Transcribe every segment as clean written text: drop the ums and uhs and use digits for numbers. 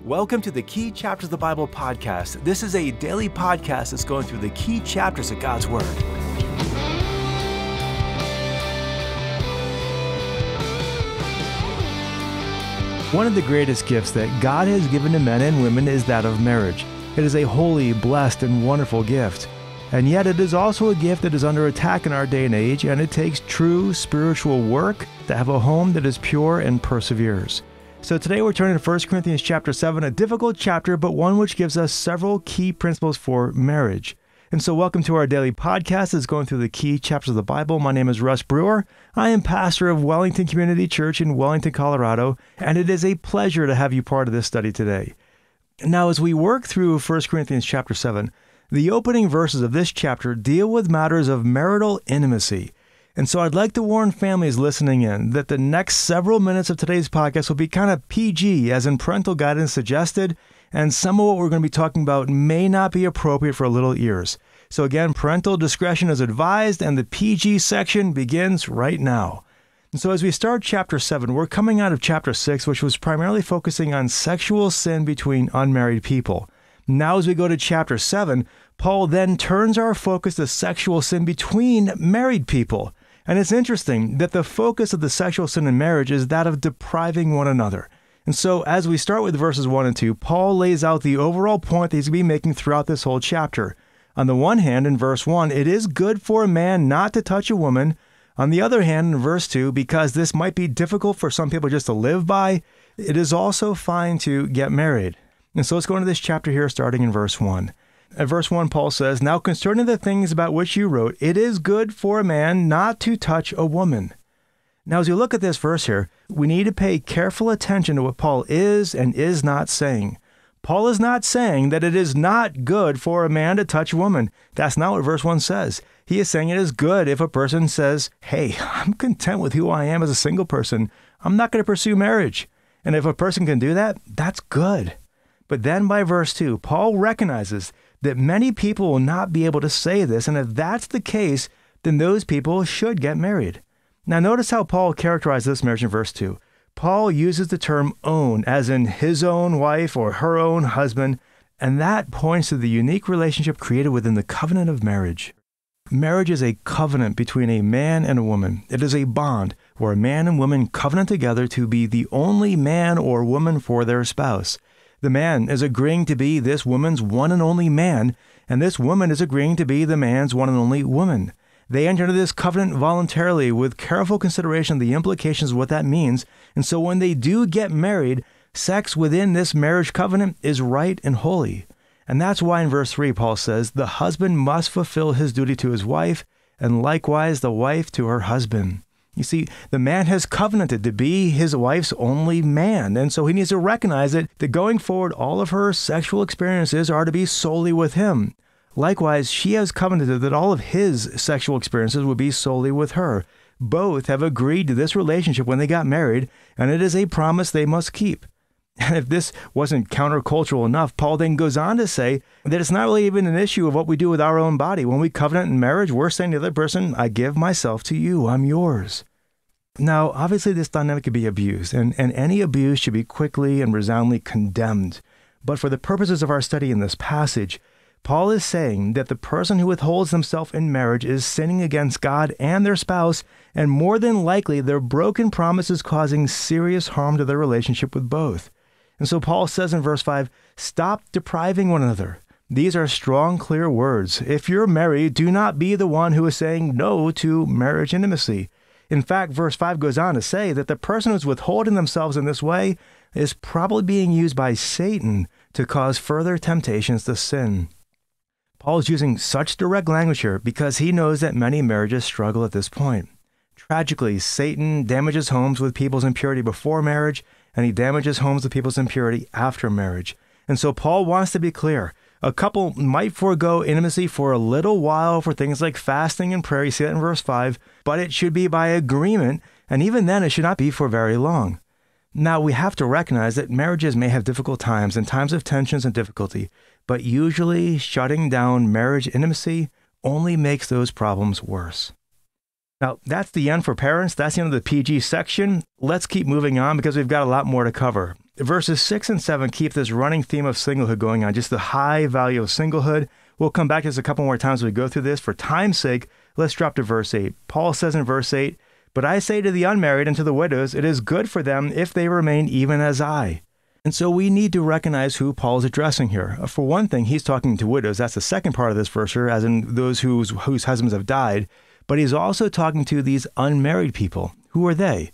Welcome to the Key Chapters of the Bible podcast. This is a daily podcast that's going through the key chapters of God's Word. One of the greatest gifts that God has given to men and women is that of marriage. It is a holy, blessed, and wonderful gift. And yet it is also a gift that is under attack in our day and age, and it takes true spiritual work to have a home that is pure and perseveres. So today we're turning to 1 Corinthians chapter 7, a difficult chapter, but one which gives us several key principles for marriage. And so welcome to our daily podcast that's going through the key chapters of the Bible. My name is Russ Brewer. I am pastor of Wellington Community Church in Wellington, Colorado, and it is a pleasure to have you part of this study today. Now, as we work through 1 Corinthians chapter 7, the opening verses of this chapter deal with matters of marital intimacy. And so I'd like to warn families listening in that the next several minutes of today's podcast will be kind of PG, as in parental guidance suggested, and some of what we're going to be talking about may not be appropriate for little ears. So again, parental discretion is advised, and the PG section begins right now. And so as we start chapter 7, we're coming out of chapter 6, which was primarily focusing on sexual sin between unmarried people. Now as we go to chapter 7, Paul then turns our focus to sexual sin between married people. And it's interesting that the focus of the sexual sin in marriage is that of depriving one another. And so as we start with verses 1 and 2, Paul lays out the overall point that he's going to be making throughout this whole chapter. On the one hand, in verse 1, it is good for a man not to touch a woman. On the other hand, in verse 2, because this might be difficult for some people just to live by, it is also fine to get married. And so let's go into this chapter here, starting in verse 1. At verse 1, Paul says, "Now concerning the things about which you wrote, it is good for a man not to touch a woman." Now, as you look at this verse here, we need to pay careful attention to what Paul is and is not saying. Paul is not saying that it is not good for a man to touch a woman. That's not what verse 1 says. He is saying it is good if a person says, "Hey, I'm content with who I am as a single person. I'm not going to pursue marriage." And if a person can do that, that's good. But then by verse 2, Paul recognizes that many people will not be able to say this, and if that's the case, then those people should get married. Now notice how Paul characterized this marriage in verse 2. Paul uses the term own, as in his own wife or her own husband, and that points to the unique relationship created within the covenant of marriage. Marriage is a covenant between a man and a woman. It is a bond where a man and woman covenant together to be the only man or woman for their spouse. The man is agreeing to be this woman's one and only man, and this woman is agreeing to be the man's one and only woman. They enter into this covenant voluntarily with careful consideration of the implications of what that means, and so when they do get married, sex within this marriage covenant is right and holy. And that's why in verse 3 Paul says, "The husband must fulfill his duty to his wife, and likewise the wife to her husband." You see, the man has covenanted to be his wife's only man, and so he needs to recognize it, that going forward, all of her sexual experiences are to be solely with him. Likewise, she has covenanted that all of his sexual experiences would be solely with her. Both have agreed to this relationship when they got married, and it is a promise they must keep. And if this wasn't countercultural enough, Paul then goes on to say that it's not really even an issue of what we do with our own body. When we covenant in marriage, we're saying to the other person, "I give myself to you, I'm yours." Now, obviously this dynamic could be abused, and any abuse should be quickly and resoundingly condemned. But for the purposes of our study in this passage, Paul is saying that the person who withholds themselves in marriage is sinning against God and their spouse, and more than likely their broken promise is causing serious harm to their relationship with both. And so Paul says in verse 5, "Stop depriving one another." These are strong, clear words. If you're married, do not be the one who is saying no to marriage intimacy. In fact, verse 5 goes on to say that the person who's withholding themselves in this way is probably being used by Satan to cause further temptations to sin. Paul is using such direct language here because he knows that many marriages struggle at this point. Tragically, Satan damages homes with people's impurity before marriage, and he damages homes with people's impurity after marriage. And so Paul wants to be clear. A couple might forego intimacy for a little while for things like fasting and prayer. You see that in verse 5, but it should be by agreement, and even then it should not be for very long. Now, we have to recognize that marriages may have difficult times and times of tensions and difficulty, but usually shutting down marriage intimacy only makes those problems worse. Now, that's the end for parents. That's the end of the PG section. Let's keep moving on because we've got a lot more to cover. Verses 6 and 7 keep this running theme of singlehood going on, just the high value of singlehood. We'll come back to this a couple more times as we go through this. For time's sake, let's drop to verse 8. Paul says in verse 8, "But I say to the unmarried and to the widows, it is good for them if they remain even as I." And so we need to recognize who Paul is addressing here. For one thing, he's talking to widows. That's the second part of this verse here, as in those whose husbands have died. But he's also talking to these unmarried people. Who are they?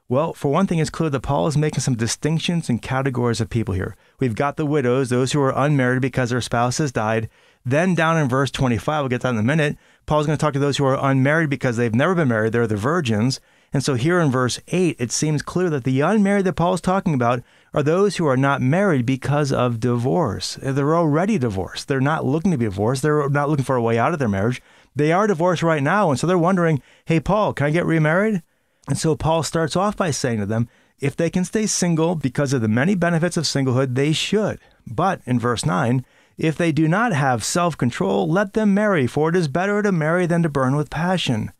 Well, for one thing, it's clear that Paul is making some distinctions and categories of people here. We've got the widows, those who are unmarried because their spouse has died. Then down in verse 25, we'll get that in a minute, Paul's going to talk to those who are unmarried because they've never been married. They're the virgins. And so here in verse 8, it seems clear that the unmarried that Paul's talking about are those who are not married because of divorce. They're already divorced. They're not looking to be divorced. They're not looking for a way out of their marriage. They are divorced right now. And so they're wondering, hey, Paul, can I get remarried? And so Paul starts off by saying to them, if they can stay single because of the many benefits of singlehood, they should. But in verse 9, if they do not have self-control, let them marry, for it is better to marry than to burn with passion.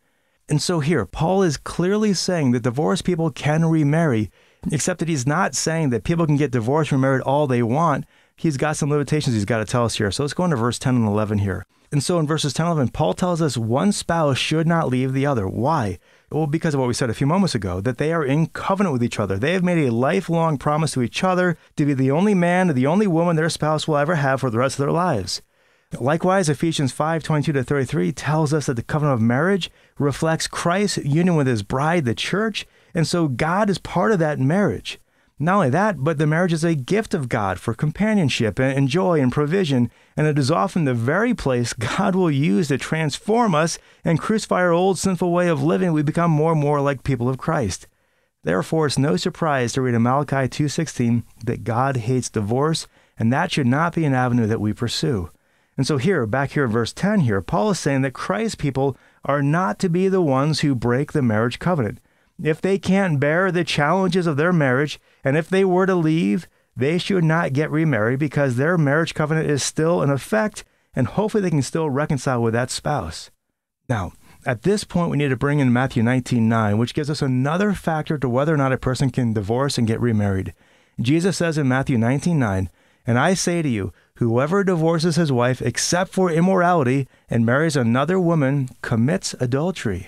And so here, Paul is clearly saying that divorced people can remarry, except that he's not saying that people can get divorced and remarried all they want. He's got some limitations he's got to tell us here. So let's go into verse 10 and 11 here. And so in verses 10 and 11, Paul tells us one spouse should not leave the other. Why? Well, because of what we said a few moments ago, that they are in covenant with each other. They have made a lifelong promise to each other to be the only man or the only woman their spouse will ever have for the rest of their lives. Likewise, Ephesians 5:22-33 tells us that the covenant of marriage reflects Christ's union with his bride, the church, and so God is part of that marriage. Not only that, but the marriage is a gift of God for companionship and joy and provision, and it is often the very place God will use to transform us and crucify our old sinful way of living. We become more and more like people of Christ. Therefore, it's no surprise to read in Malachi 2:16 that God hates divorce, and that should not be an avenue that we pursue. And so back here in verse 10 here, Paul is saying that Christ's people are not to be the ones who break the marriage covenant. If they can't bear the challenges of their marriage, and if they were to leave, they should not get remarried because their marriage covenant is still in effect, and hopefully they can still reconcile with that spouse. Now, at this point, we need to bring in Matthew 19:9, which gives us another factor to whether or not a person can divorce and get remarried. Jesus says in Matthew 19:9, "And I say to you, whoever divorces his wife except for immorality and marries another woman commits adultery."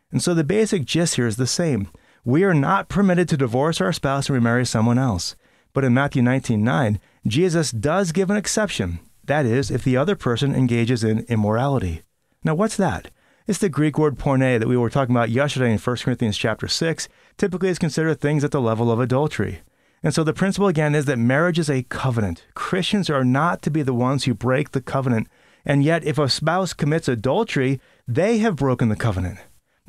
And so the basic gist here is the same. We are not permitted to divorce our spouse and remarry someone else. But in Matthew 19:9, Jesus does give an exception. That is, if the other person engages in immorality. Now, what's that? It's the Greek word porne that we were talking about yesterday in 1 Corinthians chapter 6. Typically, is considered things at the level of adultery. And so the principle again is that marriage is a covenant. Christians are not to be the ones who break the covenant. And yet, if a spouse commits adultery, they have broken the covenant.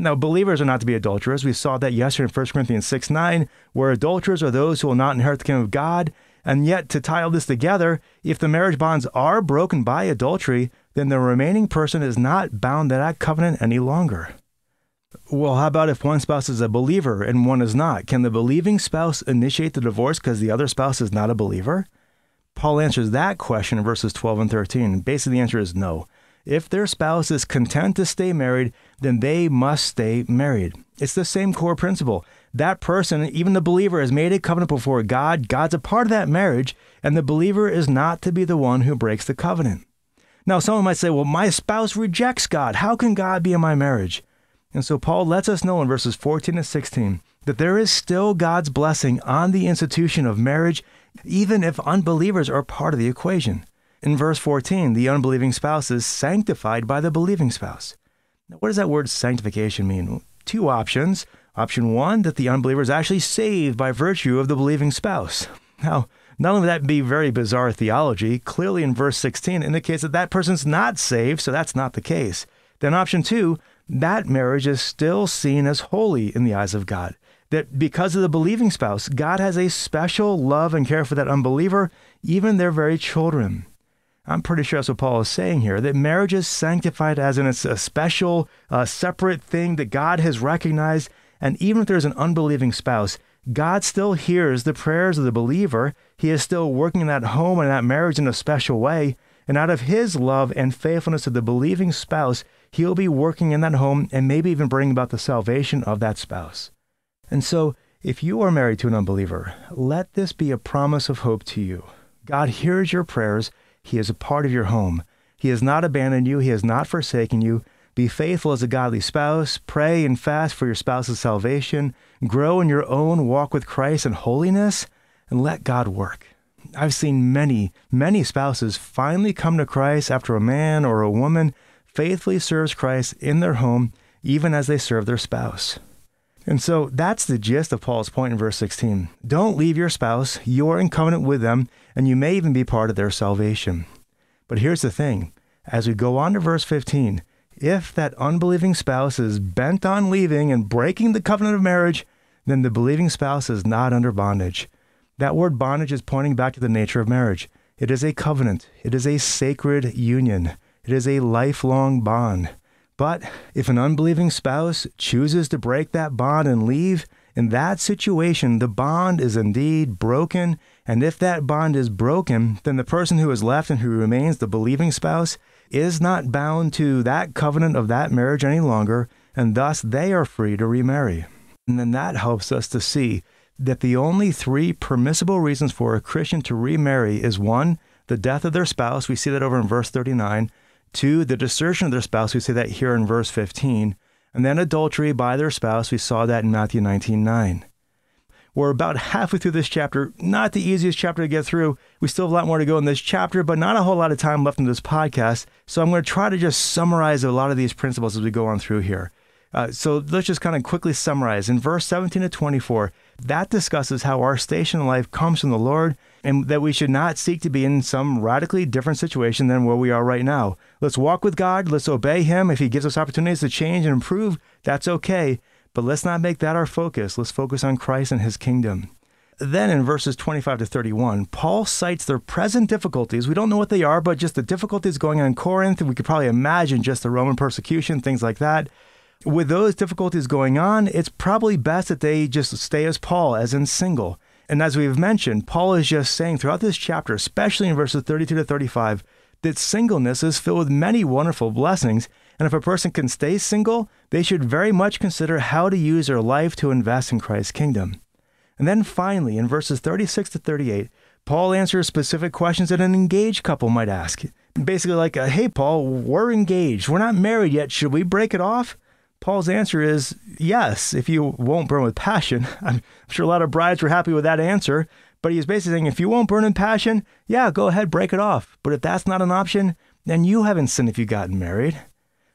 Now, believers are not to be adulterers. We saw that yesterday in 1 Corinthians 6:9, where adulterers are those who will not inherit the kingdom of God. And yet, to tie all this together, if the marriage bonds are broken by adultery, then the remaining person is not bound to that covenant any longer. Well, how about if one spouse is a believer and one is not? Can the believing spouse initiate the divorce because the other spouse is not a believer? Paul answers that question in verses 12 and 13. Basically, the answer is no. If their spouse is content to stay married, then they must stay married. It's the same core principle. That person, even the believer, has made a covenant before God. God's a part of that marriage, and the believer is not to be the one who breaks the covenant. Now, someone might say, well, my spouse rejects God. How can God be in my marriage? And so Paul lets us know in verses 14 and 16 that there is still God's blessing on the institution of marriage, even if unbelievers are part of the equation. In verse 14, the unbelieving spouse is sanctified by the believing spouse. Now, what does that word sanctification mean? Well, two options. Option one, that the unbeliever is actually saved by virtue of the believing spouse. Now, not only would that be very bizarre theology, clearly in verse 16 indicates that that person's not saved, so that's not the case. Then option two, that marriage is still seen as holy in the eyes of God. That because of the believing spouse, God has a special love and care for that unbeliever, even their very children. I'm pretty sure that's what Paul is saying here, that marriage is sanctified as in it's a special, separate thing that God has recognized. And even if there's an unbelieving spouse, God still hears the prayers of the believer. He is still working in that home and that marriage in a special way. And out of his love and faithfulness to the believing spouse, he'll be working in that home and maybe even bringing about the salvation of that spouse. And so If you are married to an unbeliever, let this be a promise of hope to you. God hears your prayers. He is a part of your home. He has not abandoned you. He has not forsaken you. Be faithful as a godly spouse. Pray and fast for your spouse's salvation. Grow in your own walk with Christ in holiness, and let God work. I've seen many, many spouses finally come to Christ after a man or a woman faithfully serves Christ in their home, even as they serve their spouse. And so that's the gist of Paul's point in verse 16. Don't leave your spouse. You are in covenant with them, and you may even be part of their salvation. But here's the thing. As we go on to verse 15, if that unbelieving spouse is bent on leaving and breaking the covenant of marriage, then the believing spouse is not under bondage. That word bondage is pointing back to the nature of marriage. It is a covenant. It is a sacred union. It is a lifelong bond. But if an unbelieving spouse chooses to break that bond and leave, in that situation, the bond is indeed broken. And if that bond is broken, then the person who is left and who remains the believing spouse is not bound to that covenant of that marriage any longer, and thus they are free to remarry. And then that helps us to see that the only three permissible reasons for a Christian to remarry is 1, the death of their spouse. We see that over in verse 39. 2, the desertion of their spouse. We see that here in verse 15. And then adultery by their spouse. We saw that in Matthew 19:9. We're about halfway through this chapter. Not the easiest chapter to get through. We still have a lot more to go in this chapter, but not a whole lot of time left in this podcast. So I'm going to try to just summarize a lot of these principles as we go on through here. So let's just kind of quickly summarize. In verse 17 to 24, that discusses how our station in life comes from the Lord and that we should not seek to be in some radically different situation than where we are right now. Let's walk with God. Let's obey Him. If He gives us opportunities to change and improve, that's okay. But let's not make that our focus. Let's focus on Christ and His kingdom. Then in verses 25 to 31, Paul cites their present difficulties. We don't know what they are, but just the difficulties going on in Corinth. We could probably imagine just the Roman persecution, things like that. With those difficulties going on, it's probably best that they just stay as Paul, as in single. And as we've mentioned, Paul is just saying throughout this chapter, especially in verses 32 to 35, that singleness is filled with many wonderful blessings. And if a person can stay single, they should very much consider how to use their life to invest in Christ's kingdom. And then finally, in verses 36 to 38, Paul answers specific questions that an engaged couple might ask. Basically like, hey, Paul, we're engaged. We're not married yet. Should we break it off? Paul's answer is yes, if you won't burn with passion. I'm sure a lot of brides were happy with that answer, but he's basically saying if you won't burn in passion, yeah, go ahead, break it off. But if that's not an option, then you haven't sinned if you've gotten married.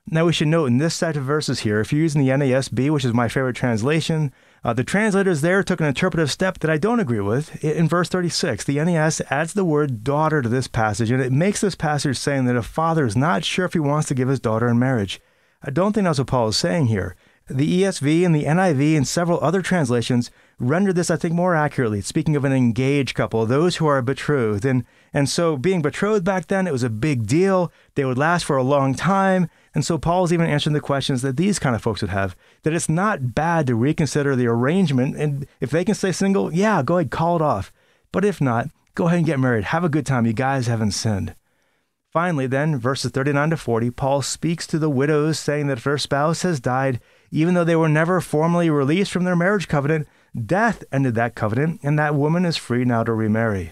Now we should note in this set of verses here, if you're using the NASB, which is my favorite translation, the translators there took an interpretive step that I don't agree with. In verse 36, the NAS adds the word daughter to this passage, and it makes this passage saying that a father is not sure if he wants to give his daughter in marriage. I don't think that's what Paul is saying here. The ESV and the NIV and several other translations render this, I think, more accurately, speaking of an engaged couple, those who are betrothed. And so being betrothed back then, it was a big deal. They would last for a long time. And so Paul's even answering the questions that these kind of folks would have, that it's not bad to reconsider the arrangement. And if they can stay single, yeah, go ahead, call it off. But if not, go ahead and get married. Have a good time. You guys haven't sinned. Finally, then, verses 39 to 40, Paul speaks to the widows, saying that if their spouse has died, even though they were never formally released from their marriage covenant, death ended that covenant, and that woman is free now to remarry.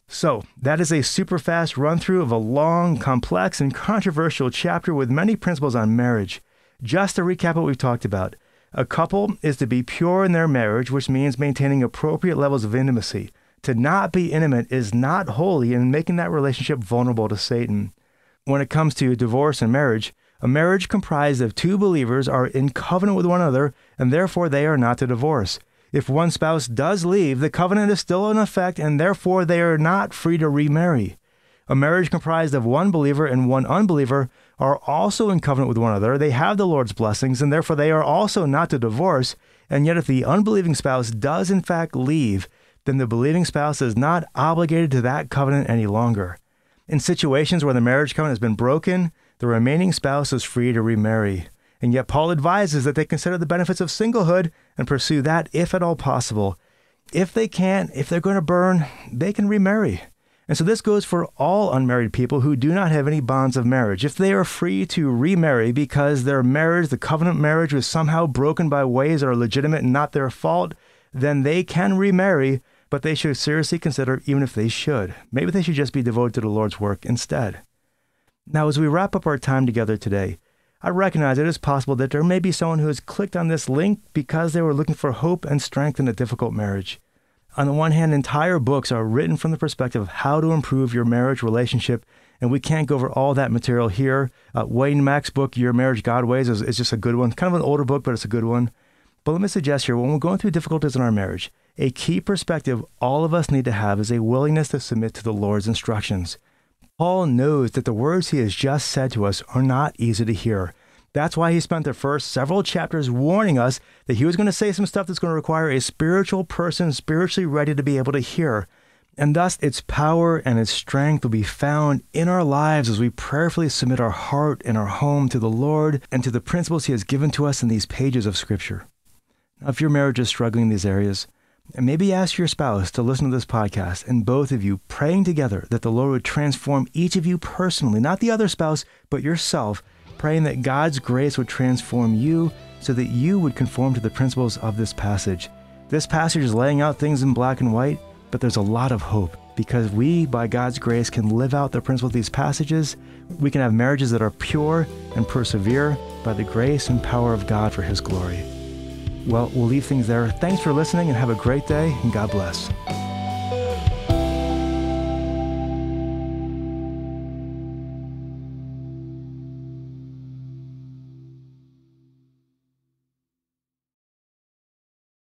So, that is a super fast run-through of a long, complex, and controversial chapter with many principles on marriage. Just to recap what we've talked about, a couple is to be pure in their marriage, which means maintaining appropriate levels of intimacy. To not be intimate is not holy and making that relationship vulnerable to Satan. When it comes to divorce and marriage, a marriage comprised of two believers are in covenant with one another, and therefore they are not to divorce. If one spouse does leave, the covenant is still in effect, and therefore they are not free to remarry. A marriage comprised of one believer and one unbeliever are also in covenant with one another. They have the Lord's blessings, and therefore they are also not to divorce. And yet if the unbelieving spouse does in fact leave, then the believing spouse is not obligated to that covenant any longer. In situations where the marriage covenant has been broken, the remaining spouse is free to remarry. And yet Paul advises that they consider the benefits of singlehood and pursue that if at all possible. If they can't, if they're going to burn, they can remarry. And so this goes for all unmarried people who do not have any bonds of marriage. If they are free to remarry because their marriage, the covenant marriage, was somehow broken by ways that are legitimate and not their fault, then they can remarry, but they should seriously consider even if they should. Maybe they should just be devoted to the Lord's work instead. Now, as we wrap up our time together today, I recognize it is possible that there may be someone who has clicked on this link because they were looking for hope and strength in a difficult marriage. On the one hand, entire books are written from the perspective of how to improve your marriage relationship, and we can't go over all that material here. Wayne Mack's book, Your Marriage God Ways, is just a good one. Kind of an older book, but it's a good one. But let me suggest here, when we're going through difficulties in our marriage, a key perspective all of us need to have is a willingness to submit to the Lord's instructions. Paul knows that the words he has just said to us are not easy to hear. That's why he spent the first several chapters warning us that he was going to say some stuff that's going to require a spiritual person spiritually ready to be able to hear. And thus its power and its strength will be found in our lives as we prayerfully submit our heart and our home to the Lord and to the principles he has given to us in these pages of Scripture. Now, if your marriage is struggling in these areas, and maybe ask your spouse to listen to this podcast and both of you praying together that the Lord would transform each of you personally, not the other spouse, but yourself, praying that God's grace would transform you so that you would conform to the principles of this passage. This passage is laying out things in black and white, but there's a lot of hope because we, by God's grace, can live out the principles of these passages. We can have marriages that are pure and persevere by the grace and power of God for His glory. Well, we'll leave things there. Thanks for listening and have a great day, and God bless.